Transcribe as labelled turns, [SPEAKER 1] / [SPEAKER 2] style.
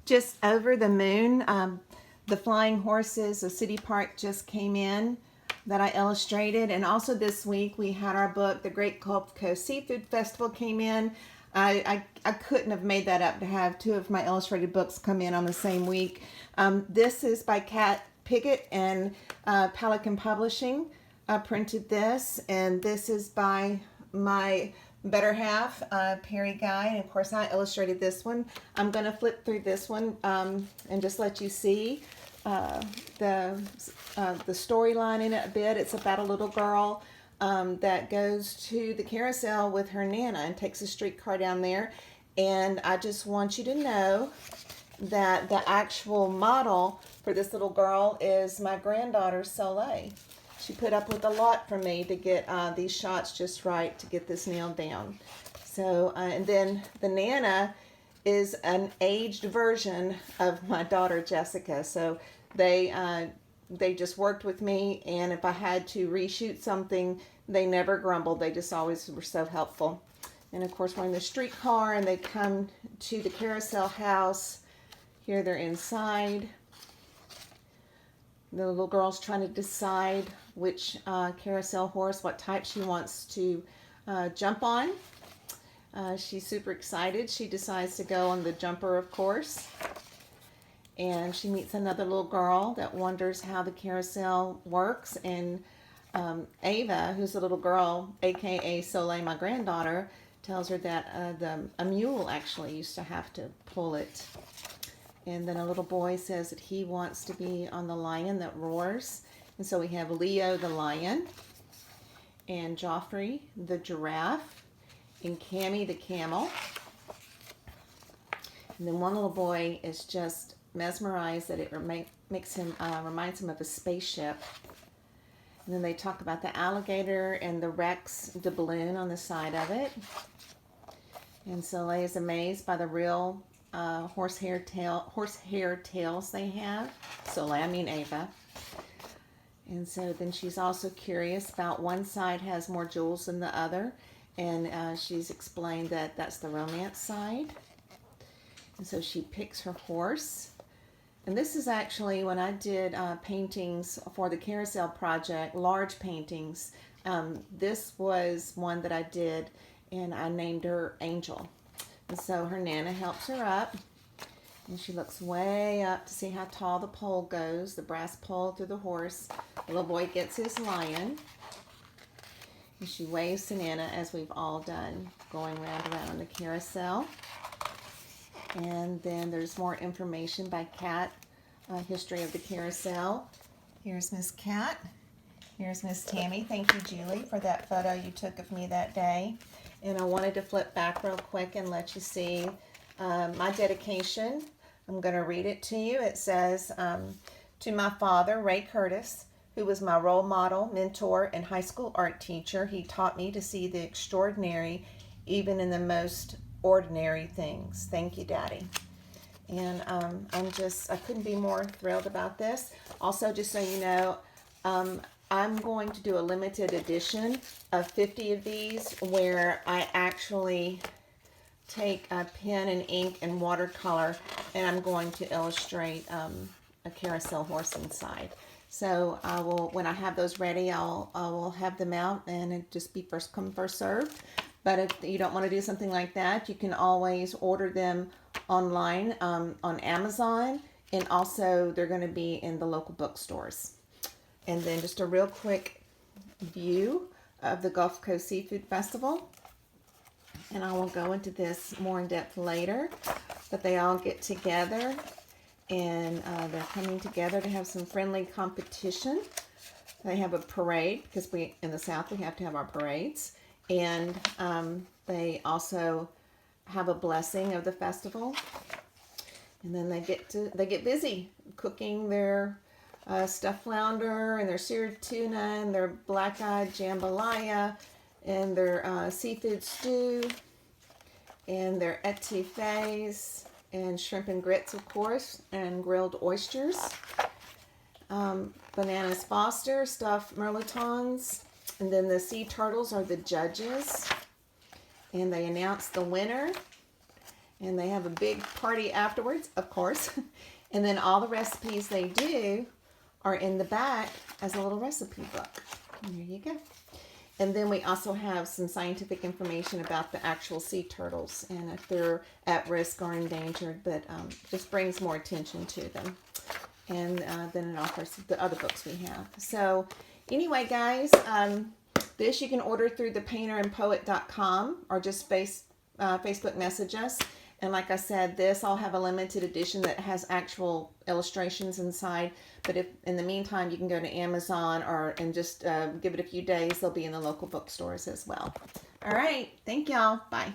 [SPEAKER 1] just over the moon. The flying horses of City Park just came in that I illustrated. And also this week we had our book, The Great Gulf Coast Seafood Festival came in. I couldn't have made that up to have two of my illustrated books come in on the same week. This is by Kat Piggott and Pelican Publishing. Printed this, and this is by my better half, Perry Guy, and of course I illustrated this one. I'm going to flip through this one and just let you see the storyline in it a bit. It's about a little girl that goes to the carousel with her Nana and takes a streetcar down there. And I just want you to know that the actual model for this little girl is my granddaughter Soleil. She put up with a lot for me to get these shots just right, to get this nailed down. So, and then the Nana is an aged version of my daughter Jessica. So they just worked with me, and if I had to reshoot something, they never grumbled. They just always were so helpful. And of course, we're in the streetcar, and they come to the carousel house. Here they're inside. The little girl's trying to decide which carousel horse, what type she wants to jump on. She's super excited. She decides to go on the jumper, of course. And she meets another little girl that wonders how the carousel works. And Ava, who's a little girl, aka Soleil, my granddaughter, tells her that a mule actually used to have to pull it. And then a little boy says that he wants to be on the lion that roars. And so we have Leo the lion, and Joffrey the giraffe, and Cammy the camel. And then one little boy is just mesmerized that it makes him reminds him of a spaceship. And then they talk about the alligator and the Rex doubloon on the side of it. And Soleil is amazed by the real horsehair tails they have. Soleil, I mean Ava. And so then she's also curious about one side has more jewels than the other. And she's explained that that's the romance side. And so she picks her horse. And this is actually when I did paintings for the Carousel Project, large paintings. This was one that I did, and I named her Angel. And so her Nana helps her up, and she looks way up to see how tall the pole goes, the brass pole through the horse. The little boy gets his lion, and she waves to Nana, as we've all done, going round and around the carousel. And then there's more information by Kat, history of the carousel. Here's Miss Kat. Here's Miss Tammy. Thank you, Julie, for that photo you took of me that day. And I wanted to flip back real quick and let you see my dedication. I'm going to read it to you. It says, to my father, Ray Curtis, who was my role model, mentor, and high school art teacher. He taught me to see the extraordinary even in the most ordinary things. Thank you, Daddy. And I couldn't be more thrilled about this. Also, just so you know, I'm going to do a limited edition of 50 of these where I actually take a pen and ink and watercolor, and I'm going to illustrate a carousel horse inside. So I will, when I have those ready, I will have them out, and it just be first come, first served. But if you don't want to do something like that, you can always order them online on Amazon, and also they're going to be in the local bookstores. And then just a real quick view of the Gulf Coast Seafood Festival. And I will go into this more in depth later. But they all get together, and they're coming together to have some friendly competition. They have a parade, because we in the South we have to have our parades. And they also have a blessing of the festival. And then they get busy cooking their stuffed flounder and their seared tuna and their black-eyed jambalaya and their seafood stew and their etouffees and shrimp and grits, of course, and grilled oysters. Bananas Foster, stuffed merlotons. And then the sea turtles are the judges. And they announce the winner. And they have a big party afterwards, of course. And then all the recipes they do are in the back as a little recipe book. And there you go. And then we also have some scientific information about the actual sea turtles and if they're at risk or endangered, but just brings more attention to them. And then it offers the other books we have. So anyway, guys, this you can order through thepainterandpoet.com or just Facebook message us. And like I said, this I'll have a limited edition that has actual illustrations inside. But if in the meantime, you can go to Amazon and just give it a few days. They'll be in the local bookstores as well. All right. Thank y'all. Bye.